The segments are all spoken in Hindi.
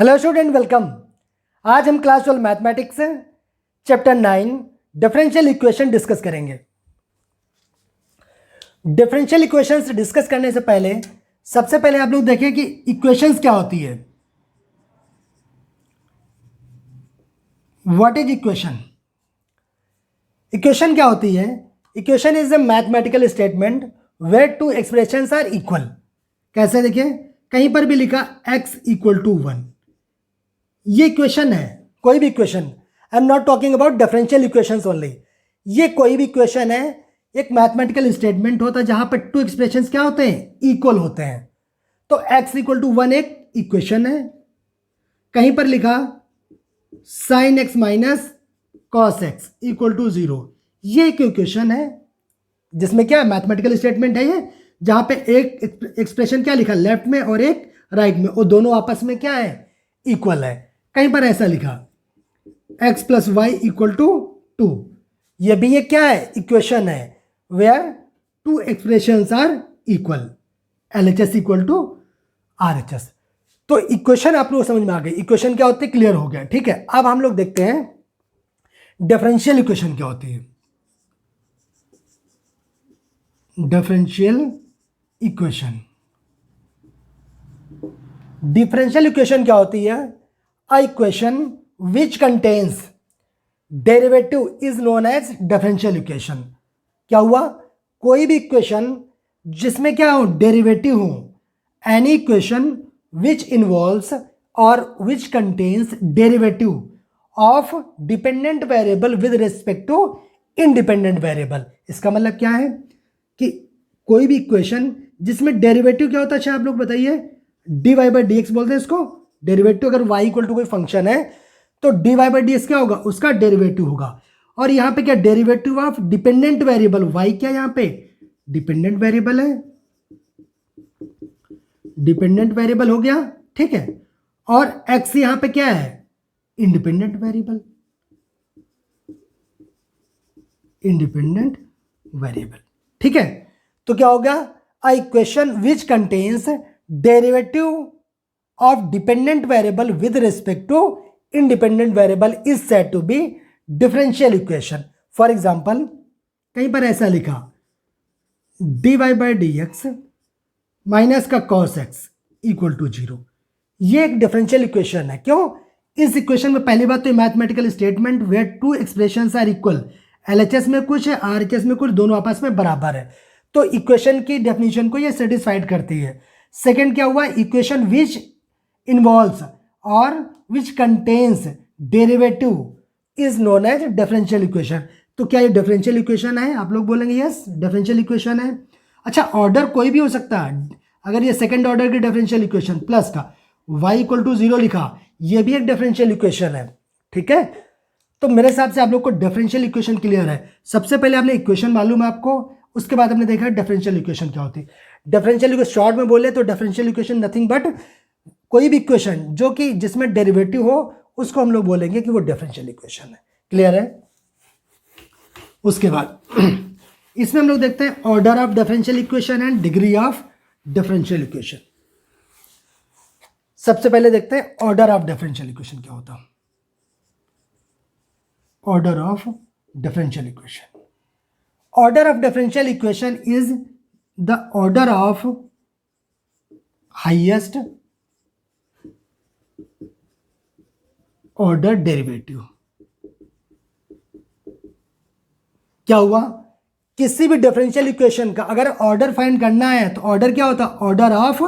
Hello student, welcome. आज हम class 12 mathematics chapter 9 differential equation discuss करेंगे। डिफरेंशियल इक्वेशंस डिस्कस करने से पहले सबसे पहले आप लोग देखें कि इक्वेशंस क्या होती है। What is equation? इक्वेशन क्या होती है? Equation is a mathematical statement where two expressions are equal. कैसे? देखिए, कहीं पर भी लिखा x इक्वल टू 1, ये इक्वेशन है। कोई भी equation, I am not talking about differential equations only. ये कोई भी इक्वेशन है, एक मैथमेटिकल स्टेटमेंट होता है जहां पर टू एक्सप्रेशंस क्या होते हैं? इक्वल होते हैं। तो x इक्वल टू 1 एक इक्वेशन है। कहीं पर लिखा sine x minus cos x equal to 0, ये एक इक्वेशन है जिसमें क्या मैथमेटिकल स्टेटमेंट है ये, जहां पे एक एक्सप्रेशन क्या लिखा लेफ्ट में और एक राइट में, और दोनों आपस में क्या है? इक्वल है। कहीं पर ऐसा लिखा x plus y equal to 2, ये भी ये क्या है? इक्वेशन है where two expressions are equal, LHS equal to RHS। तो इक्वेशन आप लोग समझ में आ गई। इक्वेशन क्या होती है? क्लियर हो गया, ठीक है। अब हम लोग देखते हैं डिफरेंशियल इक्वेशन क्या होती है। डिफरेंशियल इक्वेशन, डिफरेंशियल इक्वेशन क्या होती है? A equation which contains derivative is known as differential equation. क्या हुआ? कोई भी इक्वेशन जिसमें क्या हो? डेरिवेटिव हो। एनी इक्वेशन विच इन्वॉल्व्स और which contains derivative of dependent variable with respect to independent variable. इसका मतलब क्या है कि कोई भी इक्वेशन जिसमें डेरिवेटिव क्या होता है? अच्छा आप लोग बताइए। D y by D x बोलते हैं इसको डेरिवेटिव। अगर y इक्वल टू कोई फंक्शन है तो d y by D x क्या होगा? उसका डेरिवेटिव होगा। और यहां पे क्या? Derivative of dependent variable. y क्या यहां पे? डिपेंडेंट वेरिएबल है, डिपेंडेंट वेरिएबल हो गया, ठीक है। और x यहां पे क्या है? इंडिपेंडेंट वेरिएबल, इंडिपेंडेंट वेरिएबल, ठीक है। तो क्या हो गया? A equation which contains derivative of dependent variable with respect to independent variable is said to be differential equation. For example, कहीं पर ऐसा लिखा d y by D x minus का कॉस एक्स इक्वल टू 0, ये एक डिफरेंशियल इक्वेशन है। क्यों? इस इक्वेशन में पहली बात तो mathematical statement where two expressions are equal, LHS में कुछ है, RHS में कुछ, दोनों आपस में बराबर है। तो इक्वेशन की डेफिनेशन को ये सेटिस्फाइड करती है। सेकंड क्या हुआ? इक्वेशन विच इन्वॉल्व्स और which contains derivative is known as differential equation. तो क्या ये डिफरेंशियल इक्वेशन है? आप लोग बोलेंगे यस डिफरेंशियल इक्वेशन है। अच्छा, ऑर्डर कोई भी हो सकता है। अगर ये सेकंड ऑर्डर की डिफरेंशियल इक्वेशन प्लस का y इक्वल टू 0 लिखा, ये भी एक डिफरेंशियल इक्वेशन है, ठीक है। तो मेरे हिसाब से आप लोग को डिफरेंशियल इक्वेशन क्लियर है। सबसे पहले आपने इक्वेशन मालूम है आपको, उसके बाद हमने देखा डिफरेंशियल इक्वेशन क्या होती है। डिफरेंशियल इक्वेशन शॉर्ट में बोले तो डिफरेंशियल इक्वेशन नथिंग बट कोई भी इक्वेशन जो कि जिसमें डेरिवेटिव हो उसको हम लोग बोलेंगे कि वो डिफरेंशियल इक्वेशन है। क्लियर है? उसके बाद इसमें हम लोग देखते हैं order of differential equation and degree of differential equation. सबसे पहले देखते हैं ऑर्डर ऑफ डिफरेंशियल इक्वेशन क्या होता है। Order of differential equation, order of differential equation is the order of highest order derivative. क्या हुआ? किसी भी डिफरेंशियल इक्वेशन का अगर ऑर्डर फाइंड करना है तो ऑर्डर क्या होता है? Order of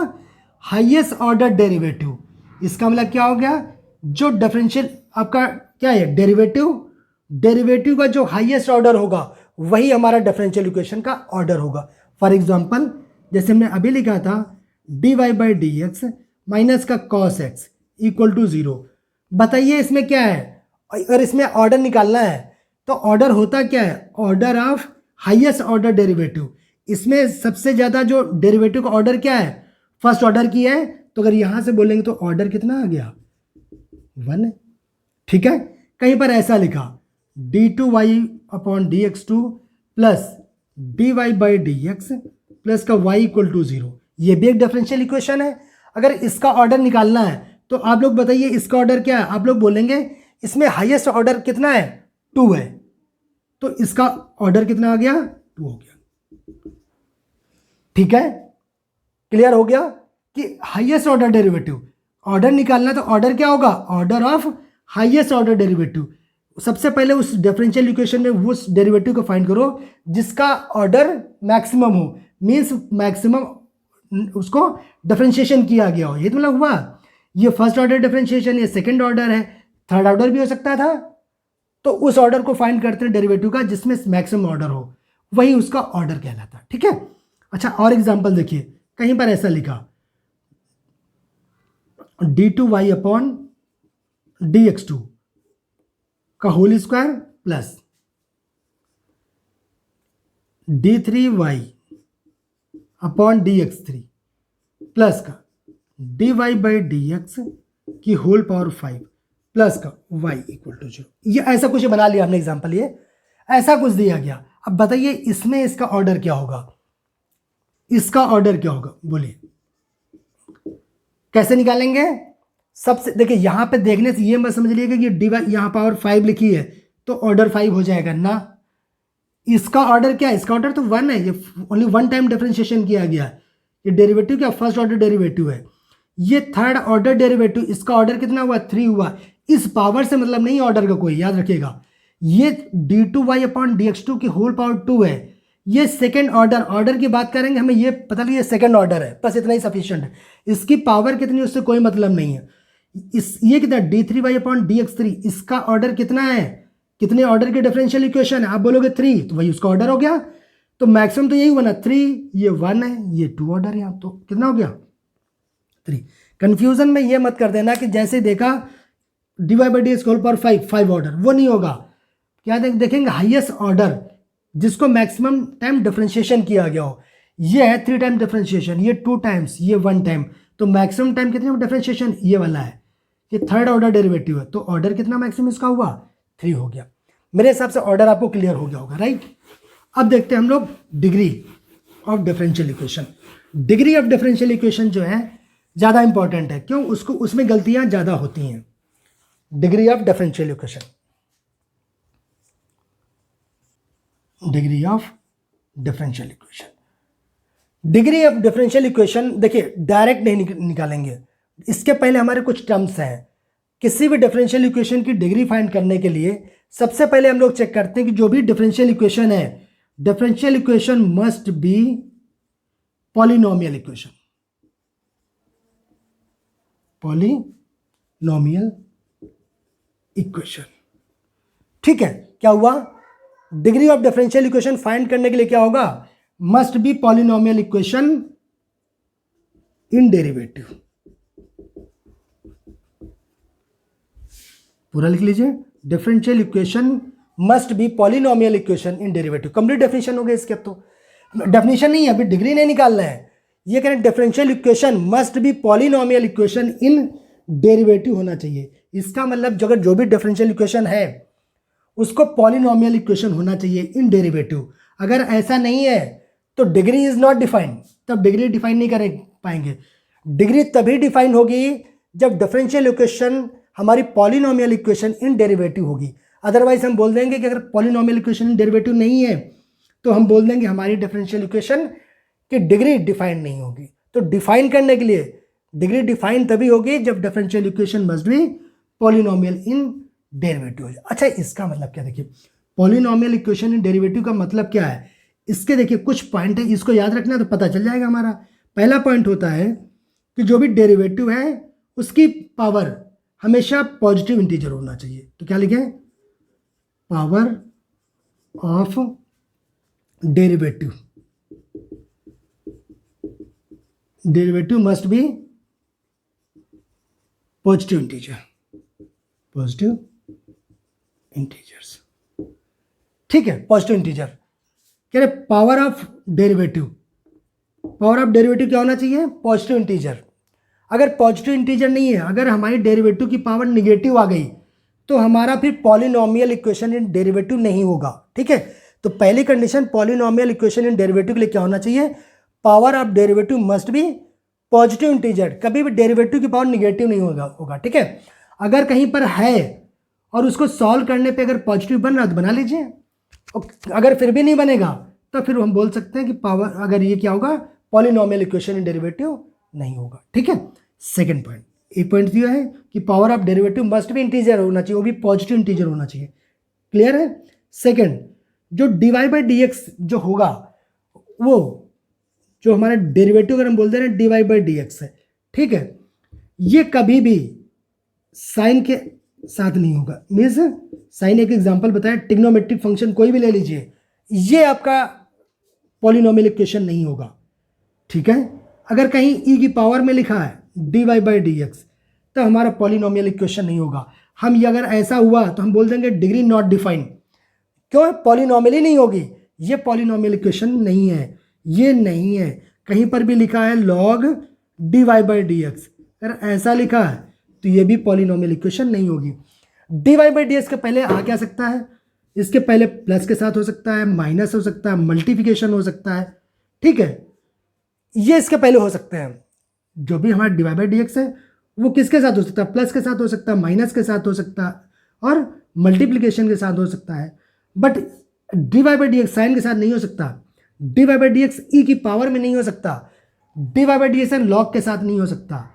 highest order derivative. इसका मतलब क्या हो गया? जो डिफरेंशियल आपका क्या है? डेरिवेटिव, डेरिवेटिव का जो हाईएस्ट ऑर्डर होगा वही हमारा डिफरेंशियल इक्वेशन का ऑर्डर होगा। फॉर एग्जांपल, जैसे हमने अभी लिखा था d y by D x minus का कॉस एक्स इक्वल टू 0। बताइए इसमें क्या है? अगर इसमें ऑर्डर निकालना है तो ऑर्डर होता क्या है? Order of highest order derivative. इसमें सबसे ज़्यादा जो डेरिवेटिव का ऑर्डर क्या है? फर्स्ट ऑर्डर की है। तो अगर यहां से बोलेंगे तो ऑर्डर कितना आ गया? 1 है, ठीक है। कहीं पर ऐसा लिखा d two y upon d x two plus d y by D x plus का वाई इक्वल टू 0, ये भी एक डिफरेंशियल इक्वेशन है। अगर इसका ऑर्डर निकालना है तो आप लोग बताइए इसका ऑर्डर क्या है। आप लोग बोलेंगे इसमें हाईएस्ट ऑर्डर कितना है, 2 है, तो इसका ऑर्डर कितना आ गया, 2 हो गया। ठीक है, क्लियर हो गया कि हाईएस्ट ऑर्डर डेरिवेटिव ऑर्डर निकालना, तो ऑर्डर क्या होगा, order of highest order derivative. सबसे पहले उस डिफरेंशियल इक्वेशन में उस डेरिवेटिव को फाइंड करो जिसका ऑर्डर मैक्सिमम हो, मींस मैक्सिमम उसको डिफरेंशिएशन किया गया हो। ये तो मतलब हुआ, ये फर्स्ट ऑर्डर डिफरेंशिएशन, ये सेकंड ऑर्डर है, थर्ड ऑर्डर भी हो सकता था। तो उस ऑर्डर को फाइंड करते हैं डेरिवेटिव का जिसमें मैक्सिमम ऑर्डर हो, वही उसका ऑर्डर कहलाता है। ठीक है, अच्छा और एग्जांपल देखिए, कहीं पर ऐसा लिखा d2y अपॉन dx2 का whole square plus d3y upon dx3 plus का dy बाई dx की होल पावर 5 प्लस का y इक्वल टू 0। ये ऐसा कुछ बना लिया हमने एग्जांपल, ये ऐसा कुछ दिया गया। अब बताइए इसमें इसका ऑर्डर क्या होगा, इसका ऑर्डर क्या होगा, बोलिए कैसे निकालेंगे। सबसे देखिए यहां पे देखने से ये मत समझ लीजिएगा कि डी वाई यहां पावर 5 लिखी है तो ऑर्डर 5 हो जाएगा ना। इसका ऑर्डर क्या है, इसका ऑर्डर तो 1 है, ये ओनली 1 टाइम डिफरेंशिएशन किया गया है। ये डेरिवेटिव क्या फर्स्ट ऑर्डर डेरिवेटिव है, ये थर्ड ऑर्डर डेरिवेटिव, इसका ऑर्डर कितना हुआ, 3 हुआ। इस पावर से मतलब नहीं ऑर्डर का कोई, याद रखिएगा। ये d2y अपॉन dx2 की होल पावर 2 है, ये सेकेंड ऑर्डर की बात करेंगे, हमें ये पता नहीं ये सेकेंड ऑर्डर है, बस इतना ही सफिशिएंट है। इसकी पावर कितनी उससे कोई मतलब नहीं है। ये कितना d3y अपॉन dx3, इसका ऑर्डर कितना है, कितने ऑर्डर की डिफरेंशियल इक्वेशन है, आप बोलोगे 3 तो वही उसका ऑर्डर हो गया। तो मैक्सिमम तो यही हुआ ना 3, ये 1 है, ये 2 ऑर्डर है, तो कितना हो गया 3। कंफ्यूजन में ये मत कर देना कि जैसे देखा dy by dx whole power 5 order, वो नहीं होगा। क्या देखेंगे हाईएस्ट ऑर्डर जिसको मैक्सिमम टाइम डिफरेंशिएशन किया गया हो, ये है 3 टाइम डिफरेंशिएशन, ये 2 टाइम्स, ये 1 टाइम, तो मैक्सिमम टाइम कितने डिफरेंशिएशन ये वाला है, ये थर्ड ऑर्डर डेरिवेटिव है, तो ऑर्डर कितना मैक्सिमम इसका हुआ 3 हो गया। मेरे हिसाब से ऑर्डर आपको क्लियर हो गया होगा, राइट। अब देखते हैं हम लोग degree of differential equation. Degree of differential equation जो है ज़्यादा इंपॉर्टेंट है, क्यों, उसको उसमें गलतियां ज़्यादा होती हैं। Degree of differential equation, degree of differential equation, degree of differential equation देखिए डायरेक्ट नहीं निकालेंगे, इसके पहले हमारे कुछ टर्म्स हैं। किसी भी डिफरेंशियल इक्वेशन की डिग्री फाइंड करने के लिए सबसे पहले हम लोग चेक करते हैं कि जो भी डिफरेंशियल इक्वेशन है, differential equation must be polynomial equation, polynomial equation. ठीक है, क्या हुआ, degree of differential equation find करने के लिए क्या होगा, must be polynomial equation in derivative. पूरा लिख लीजिए, differential equation must be polynomial equation in derivative. Complete definition हो गया इसके। अब तो डेफिनेशन नहीं है, अभी डिग्री नहीं निकालना है, ये कह रहे हैं differential equation must be polynomial equation in derivative होना चाहिए। इसका मतलब जो भी डिफरेंशियल इक्वेशन है उसको पॉलिनोमियल इक्वेशन होना चाहिए इन डेरिवेटिव। अगर ऐसा नहीं है तो डिग्री इज नॉट डिफाइंड, तब डिग्री डिफाइन नहीं कर पाएंगे। डिग्री तभी डिफाइन होगी जब डिफरेंशियल इक्वेशन हमारी पॉलिनोमियल इक्वेशन इन डेरिवेटिव होगी। अदरवाइज हम बोल देंगे कि अगर पॉलिनोमियल इक्वेशन इन डेरिवेटिव नहीं है तो हम बोल देंगे हमारी डिफरेंशियल इक्वेशन की डिग्री डिफाइन नहीं होगी। तो डिफाइन करने के लिए डिग्री डिफाइन तभी होगी जब differential equation must be polynomial in derivative. अच्छा, इसका मतलब क्या, देखिए पॉलिनोमियल इक्वेशन इन डेरिवेटिव का मतलब क्या है, इसके देखिए कुछ पॉइंट है, इसको याद रखना तो पता चल जाएगा हमारा। पहला पॉइंट होता है कि जो भी डेरिवेटिव है उसकी पावर हमेशा पॉजिटिव इंटीजर होना चाहिए। तो क्या लिखें, power of derivative, derivative must be positive integer, positive integers. ठीक है, पॉजिटिव इंटीजर कह रहे power of derivative, power of derivative क्या होना चाहिए, पॉजिटिव इंटीजर। अगर पॉजिटिव इंटीजर नहीं है, अगर हमारी डेरिवेटिव की पावर निगेटिव आ गई तो हमारा फिर पॉलिनोमियल इक्वेशन इन डेरिवेटिव नहीं होगा। ठीक है, तो पहली condition polynomial equation in derivative के लिए क्या होना चाहिए, power of derivative must be positive integer कभी भी डेरिवेटिव की पावर निगेटिव नहीं होगा, ठीक है। अगर कहीं पर है और उसको सॉल्व करने पे अगर पॉजिटिव बन रहा तो बना लीजिए, और अगर फिर भी नहीं बनेगा तो फिर हम बोल सकते हैं कि पावर, अगर ये क्या होगा, पॉलिनोमियल इक्वेशन इन डेरिवेटिव नहीं होगा, ठीक है। सेकंड पॉइंट, एक पॉइंट दिया है कि पावर ऑफ डेरिवेटिव मस्ट भी इंटीजर होना चाहिए, वो भी पॉजिटिव इंटीजर होना चाहिए, क्लियर है। सेकंड, जो dy बाई डी एक्स जो होगा, वो जो हमारा डेरिवेटिव अगर हम बोलते हैं dy बाई डी एक्स है, ठीक है, ये कभी भी साइन के साथ नहीं होगा। मीन्स साइन एक एग्जांपल बताया, ट्रिग्नोमेट्रिक फंक्शन कोई भी ले लीजिए, ये आपका पॉलिनोमियल इक्वेशन नहीं होगा, ठीक है। अगर कहीं e की पावर में लिखा है dy बाई डी एक्स तो हमारा पॉलिनोमियल इक्वेशन नहीं होगा। हम ये अगर ऐसा हुआ तो हम बोल देंगे डिग्री नॉट डिफाइंड, क्यों, पॉलिनोमियल ही नहीं होगी, ये पॉलिनोमियल इक्वेशन नहीं है, ये नहीं है। कहीं पर भी लिखा है log dy by D x, अगर ऐसा लिखा है तो ये भी पॉलिनोमियल इक्वेशन नहीं होगी। dy बाई डी एक्स के पहले आ क्या सकता है, इसके पहले प्लस के साथ हो सकता है, माइनस हो सकता है, मल्टीप्लिकेशन हो सकता है, ठीक है, ये इसके पहले हो सकते हैं। जो भी हमारा dy बाई डी एक्स है वो किसके साथ हो सकता है, प्लस के साथ हो सकता है, माइनस के साथ हो सकता है, और मल्टीप्लिकेशन के साथ हो सकता है। But dy by D X sine के साथ नहीं हो सकता, dy by D X e की पावर में नहीं हो सकता, dy by D X log के साथ नहीं हो सकता।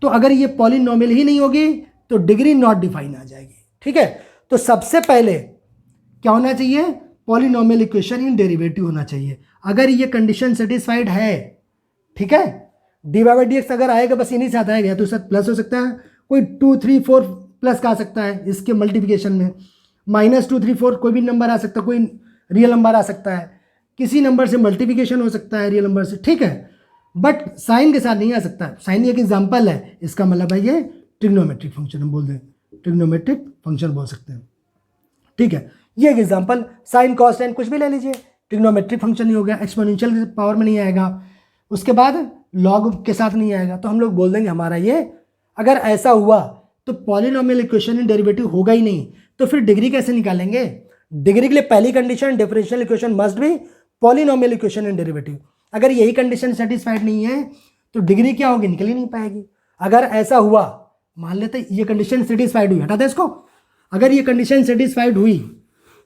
तो अगर ये पॉलिनोमियल ही नहीं होगी तो डिग्री नॉट डिफाइन आ जाएगी, ठीक है। तो सबसे पहले क्या होना चाहिए, पॉलिनोमियल इक्वेशन इन डेरिवेटिव होना चाहिए। अगर ये कंडीशन सेटिस्फाइड है, ठीक है, dy बाई डी एक्स अगर आएगा बस इन्हीं साथ आएगा, तो उसके साथ प्लस हो सकता है, कोई 2 3 4 प्लस का आ सकता है इसके मल्टीप्लिकेशन में, -2 3 4 कोई भी नंबर आ सकता है, कोई रियल नंबर आ सकता है, किसी नंबर से मल्टीप्लिकेशन हो सकता है रियल नंबर से, ठीक है। बट साइन के साथ नहीं आ सकता, साइन एक एग्जाम्पल है, इसका मतलब है ये ट्रिग्नोमेट्रिक फंक्शन, हम बोल दें ट्रिग्नोमेट्रिक फंक्शन बोल सकते हैं, ठीक है। ये एक एग्जाम्पल, साइन कॉस टेन कुछ भी ले लीजिए, ट्रिग्नोमेट्रिक फंक्शन नहीं हो गया, एक्सपोनेंशियल पावर में नहीं आएगा, उसके बाद लॉग के साथ नहीं आएगा, तो हम लोग बोल देंगे हमारा ये, अगर ऐसा हुआ तो पॉलिनोमियल इक्वेशन इन डेरिवेटिव होगा ही नहीं, तो फिर डिग्री कैसे निकालेंगे। डिग्री के लिए पहली condition, differential equation must be polynomial equation in derivative. अगर यही कंडीशन सेटिस्फाइड नहीं है तो डिग्री क्या होगी, निकल ही नहीं पाएगी। अगर ऐसा हुआ, मान लेते ये कंडीशन सेटिस्फाइड हुई, हटा दे इसको, अगर ये कंडीशन सेटिस्फाइड हुई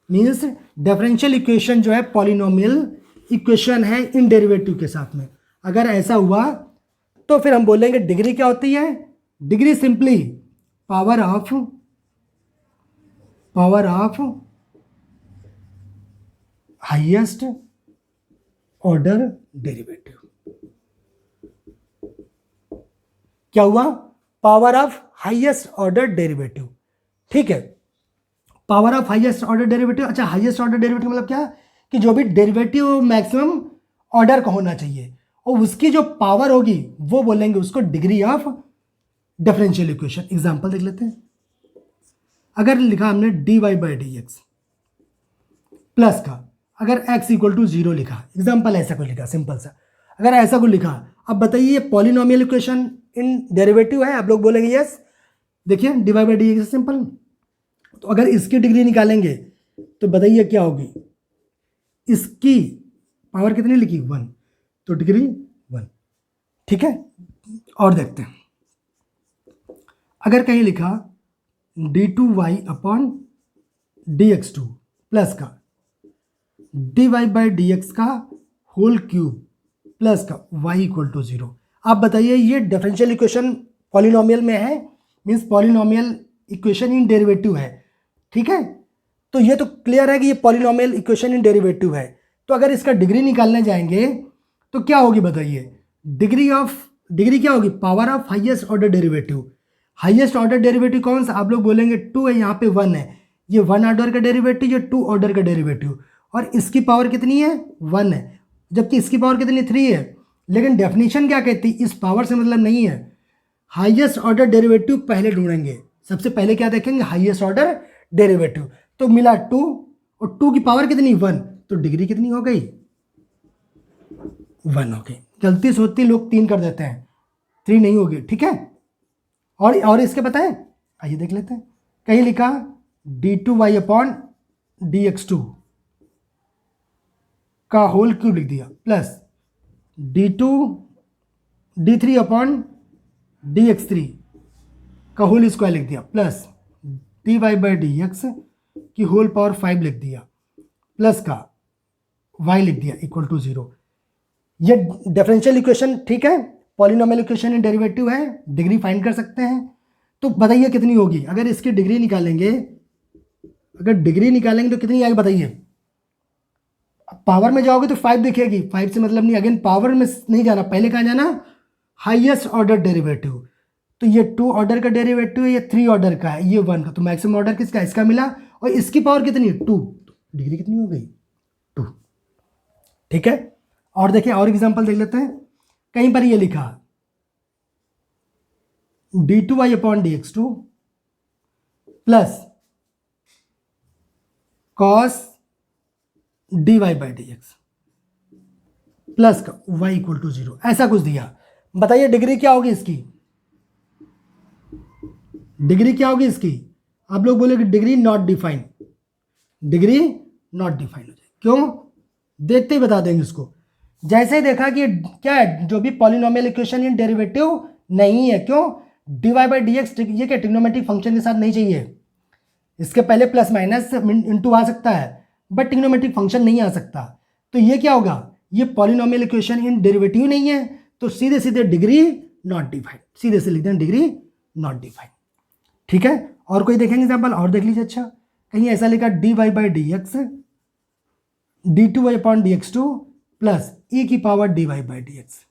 मीन्स डिफरेंशियल इक्वेशन जो है पॉलिनोमियल इक्वेशन है इन डेरिवेटिव के साथ में, अगर ऐसा हुआ तो फिर हम बोलेंगे डिग्री क्या होती है, degree simply power of highest order derivative. क्या हुआ, power of highest order derivative, ठीक है, power of highest order derivative. अच्छा, हाईएस्ट ऑर्डर डेरिवेटिव मतलब क्या, कि जो भी डेरिवेटिव मैक्सिमम ऑर्डर का होना चाहिए और उसकी जो पावर होगी वो बोलेंगे उसको degree of differential equation. Example देख लेते हैं, अगर लिखा हमने dy by D x plus का, अगर x इक्वल टू 0 लिखा, एग्जांपल ऐसा कुछ लिखा सिंपल सा, अगर ऐसा कुछ लिखा, अब बताइए ये पॉलिनोमियल इक्वेशन इन डेरिवेटिव है, आप लोग बोलेंगे यस। देखिए dy by D x simple, तो अगर इसकी डिग्री निकालेंगे तो बताइए क्या होगी, इसकी पावर कितनी लिखी 1, तो डिग्री 1, ठीक है। और देखते हैं, अगर कहीं लिखा d2y अपॉन dx2 प्लस का dy बाई डी एक्स का होल क्यूब प्लस का y इक्वल टू 0, आप बताइए ये डिफरेंशियल इक्वेशन पॉलिनोमियल में है, means polynomial equation in derivative है, ठीक है। तो ये तो क्लियर है कि ये पॉलिनोमियल इक्वेशन इन डेरिवेटिव है, तो अगर इसका डिग्री निकालने जाएंगे तो क्या होगी बताइए, डिग्री क्या होगी, power of highest order derivative. Highest order derivative कौन सा, आप लोग बोलेंगे 2 है, यहाँ पे 1 है, ये 1 ऑर्डर का डेरिवेटिव, ये 2 ऑर्डर का डेरिवेटिव, और इसकी पावर कितनी है 1 है, जबकि इसकी पावर कितनी 3 है। लेकिन डेफिनेशन क्या कहती है, इस पावर से मतलब नहीं है, हाईएस्ट ऑर्डर डेरिवेटिव पहले ढूंढेंगे, सबसे पहले क्या देखेंगे, हाईएस्ट ऑर्डर डेरिवेटिव। तो मिला 2 और 2 की पावर कितनी 1, तो डिग्री कितनी हो गई 1 हो गई। गलती से होती लोग 3 कर देते हैं, 3 नहीं होगी, ठीक है। और इसके पता है, आइए देख लेते हैं, कहीं लिखा d2y अपॉन dx2 का होल क्यूब लिख दिया plus d2 d3 upon dx3 का होल स्क्वायर लिख दिया, प्लस dy बाई dx की होल पावर 5 लिख दिया, प्लस का y लिख दिया इक्वल टू 0। ये डिफरेंशियल इक्वेशन ठीक है, पॉलिनोमियल इक्वेशन इन डेरिवेटिव है, डिग्री फाइंड कर सकते हैं। तो बताइए कितनी होगी अगर इसकी डिग्री निकालेंगे, अगर डिग्री निकालेंगे तो कितनी आएगी बताइए। पावर में जाओगे तो 5 दिखेगी, 5 से मतलब नहीं, अगेन पावर में नहीं जाना, पहले कहाँ जाना, हाईएस्ट ऑर्डर डेरिवेटिव। तो ये 2 ऑर्डर का डेरिवेटिव है, ये 3 ऑर्डर का है, ये 1 का, तो मैक्सिमम ऑर्डर किसका, इसका मिला, और इसकी पावर कितनी, 2, तो डिग्री कितनी हो गई, 2। ठीक है, और देखिए और एग्जांपल देख लेते हैं। कहीं पर ये लिखा d2y upon dx2 plus cos dy by dx plus का y इक्वल टू 0, ऐसा कुछ दिया। बताइए डिग्री क्या होगी इसकी, डिग्री क्या होगी इसकी। आप लोग बोले कि degree not defined, degree not defined हो जाए, क्यों, देखते ही बता देंगे इसको। जैसे ही देखा कि क्या है, जो भी पॉलिनोमियल इक्वेशन इन डेरिवेटिव नहीं है, क्यों, dy बाई dx ये क्या ट्रिग्नोमेट्रिक फंक्शन के साथ नहीं चाहिए, इसके पहले प्लस माइनस इनटू आ सकता है, बट ट्रिग्नोमेट्रिक फंक्शन नहीं आ सकता। तो ये क्या होगा, ये पॉलिनोमियल इक्वेशन इन डेरिवेटिव नहीं है, तो सीधे सीधे डिग्री नॉट डिफाइंड, सीधे से लिखते हैं डिग्री नॉट डिफाइंड। ठीक है, और कोई देखेंगे एग्जाम्पल और देख लीजिए। अच्छा, कहीं ऐसा लिखा dy by dx d2y upon dx2 plus e की power dy by dx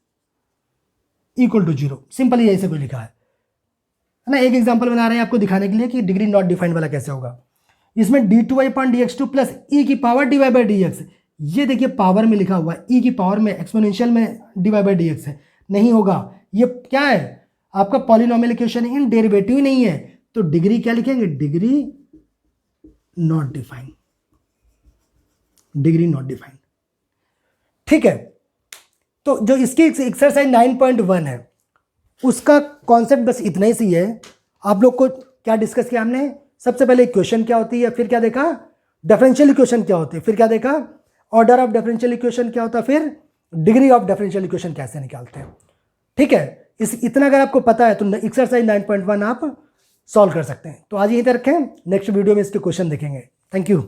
equal to 0, simply ऐसे कोई लिखा है ना। एक एग्जांपल बना रहे हैं आपको दिखाने के लिए कि डिग्री नॉट डिफाइंड वाला कैसे होगा। इसमें d2y upon dx2 plus e की पावर dy बाई dx, ये देखिए पावर में लिखा हुआ है, e की पावर में एक्सपोनेंशियल में dy बाई dx है, नहीं होगा। ये क्या है, आपका पॉलिनोमियल इक्वेशन इन डेरिवेटिव नहीं है, तो डिग्री क्या लिखेंगे, degree not defined, degree not defined. ठीक है, तो जो इसकी एक्सरसाइज 9.1 है उसका कॉन्सेप्ट बस इतना ही सी है। आप लोग को क्या डिस्कस किया हमने, सबसे पहले इक्वेशन क्या होती है, फिर क्या देखा डिफरेंशियल इक्वेशन क्या होती है, फिर क्या देखा ऑर्डर ऑफ डिफरेंशियल इक्वेशन क्या होता है, फिर डिग्री ऑफ डिफरेंशियल इक्वेशन कैसे निकालते हैं। ठीक है, इतना अगर आपको पता है तो एक्सरसाइज 9.1 आप सॉल्व कर सकते हैं। तो आज यहीं तक रखें, नेक्स्ट वीडियो में इसके क्वेश्चन देखेंगे। Thank you.